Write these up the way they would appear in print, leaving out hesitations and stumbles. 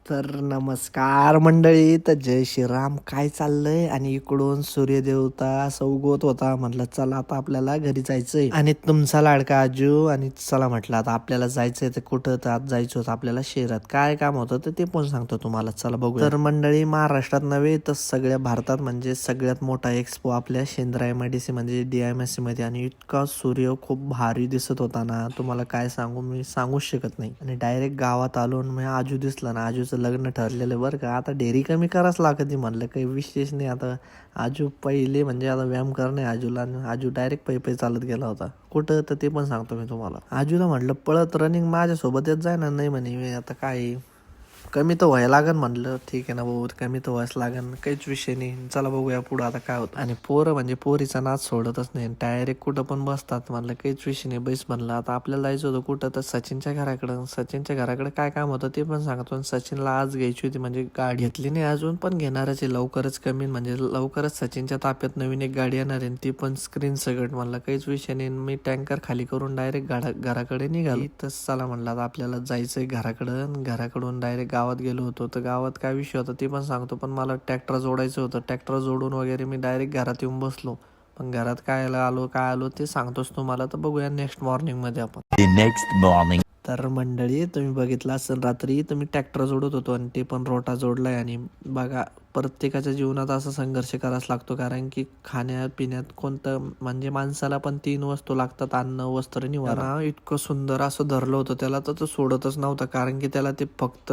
तर नमस्कार मंडळी. तर जय श्रीराम. काय चाललंय? आणि इकडून सूर्यदेवता असं उगवत होता. म्हटलं चला आता आपल्याला घरी जायचंय. आणि तुमचा लाडका आजू. आणि चला म्हटलं आता आपल्याला जायचंय. तर कुठं? तर आज जायचं होतं आपल्याला शहरात. काय काम होतं तर ते पण सांगतो तुम्हाला. चला बघूया. तर मंडळी, महाराष्ट्रात नव्हे तर सगळ्या भारतात म्हणजे सगळ्यात मोठा एक्सपो आपल्या शेंद्रा MIDC म्हणजे DIMSC मध्ये. आणि इतका सूर्य खूप भारी दिसत होता ना, तुम्हाला काय सांगू, मी सांगूच शकत नाही. आणि डायरेक्ट गावात आलो आणि मग आजू दिसला ना. आजूचं लग्न ठरलेलं बरं का. आता डेअरी कमी करावंच लागते म्हणलं, काही विशेष नाही. आता आजू पहिले म्हणजे आता व्यायाम करणे आजूला. आणि आजू डायरेक्ट पै चालत गेला होता. कुठं? तर ते पण सांगतो मी तुम्हाला. आजूला म्हटलं पळत रनिंग माझ्यासोबत येत जाय ना. नाही म्हणे मी आता काय कमी तर व्हायला लागन. म्हणलं ठीक आहे ना भाऊ, कमी तर व्हायच लागन, काहीच विषय नाही. चला बघूया पुढं आता काय होतं. आणि पोरं म्हणजे पोरीचा नाच सोडतच नाही. डायरेक्ट कुठं पण बसतात. म्हणलं काहीच विषय नाही, बैस म्हणलं. आता आपल्याला जायचं होतं कुठं? तर सचिनच्या घराकडं. सचिनच्या घराकडे काय काम होतं ते पण सांगतो. आणि सचिनला आज घ्यायची होती म्हणजे गाडी घेतली नाही अजून, पण घेणारच आहे लवकरच. कमी म्हणजे लवकरच सचिनच्या ताफ्यात नवीन एक गाडी येणार आहे. ती पण स्क्रीन सगळं. म्हणलं काहीच विषय नाही. मी टँकर खाली करून डायरेक्ट घराकडे निघालो. तसं चला म्हणलं आता आपल्याला जायचंय घराकडं. घराकडून डायरेक्ट गावात गेलो होतो. तर गावात काय विषय होता ते पण सांगतो. पण मला ट्रॅक्टर जोडायचं होतं. ट्रॅक्टर जोडून वगैरे मी डायरेक्ट घरात येऊन बसलो. पण घरात काय आलो ते सांगतोच तुम्हाला. तर बघूया नेक्स्ट मॉर्निंगमध्ये आपण. Next morning. तर मंडळी, तुम्ही बघितलं असेल रात्री तर मी ट्रॅक्टर जोडत होतो आणि ते पण रोटा जोडलाय. आणि बघा, प्रत्येकाच्या जीवनात असा संघर्ष करावाच लागतो. कारण की खाण्यापिण्यात कोणतं म्हणजे माणसाला पण 3 वस्तू लागतात: अन्न, वस्त्र, निवारा. इतकं सुंदर असं धरलं होतं त्याला, तर तो सोडतच नव्हता. कारण की त्याला ते फक्त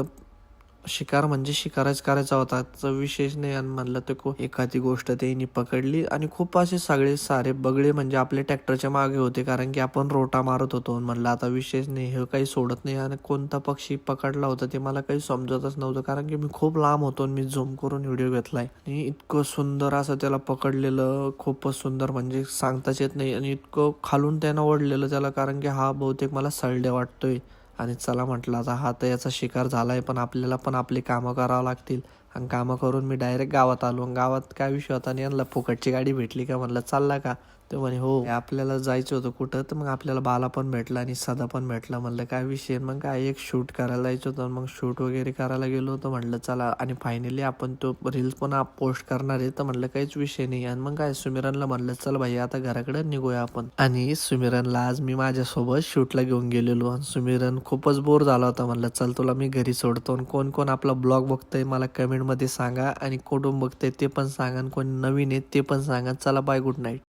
शिकार म्हणजे शिकारच करायचा होता. विशेष नाही. आणि म्हणलं तर एखादी गोष्ट त्यांनी पकडली. आणि खूप असे सगळे सारे बगळे म्हणजे आपल्या ट्रॅक्टरच्या मागे होते. कारण की आपण रोटा मारत होतो. म्हणलं आता विशेष नाही, हे काही सोडत नाही. आणि कोणता पक्षी पकडला होता ते मला काही समजतच नव्हतं. कारण की मी खूप लांब होतो आणि मी झूम करून व्हिडिओ घेतलाय. आणि इतकं सुंदर असं त्याला पकडलेलं, खूपच सुंदर म्हणजे सांगताच येत नाही. आणि इतकं खालून त्यानं ओढलेलं त्याला. कारण की हा बहुतेक मला सळडे वाटतोय. आणि चला म्हटलं आता हा तर याचा शिकार झालाय, पण आपल्याला पण आपली कामं करावं लागतील. आणि कामं करून मी डायरेक्ट गावात आलो. गावात काय विषय होता, आणि यांना फुकटची गाडी भेटली का. म्हणलं चालला का. ते म्हणे हो. आपल्याला जायचं होतं कुठं? तर मग आपल्याला बाला पण भेटला आणि सदा पण भेटला. म्हणलं काय विषय. मग काय एक शूट करायला जायचं होतं. मग शूट वगैरे करायला गेलो होतो. म्हटलं चला. आणि फायनली आपण तो रील्स पण पोस्ट करणार आहे. तर म्हणलं काहीच विषय नाही. आणि मग काय सुमिरनला म्हणलं चल भाई आता घराकडे निघूया आपण. आणि सुमिरनला आज मी माझ्यासोबत शूटला घेऊन गेलेलो. आणि सुमिरन खूपच बोर झाला होता. म्हणलं चल तुला मी घरी सोडतो. आणि कोण कोण आपला ब्लॉग बघतंय मला कमेंटमध्ये सांगा. आणि कुठून बघतंय ते पण सांगा. आणि कोण नवीन आहे ते पण सांगा. चला बाय, गुड नाईट.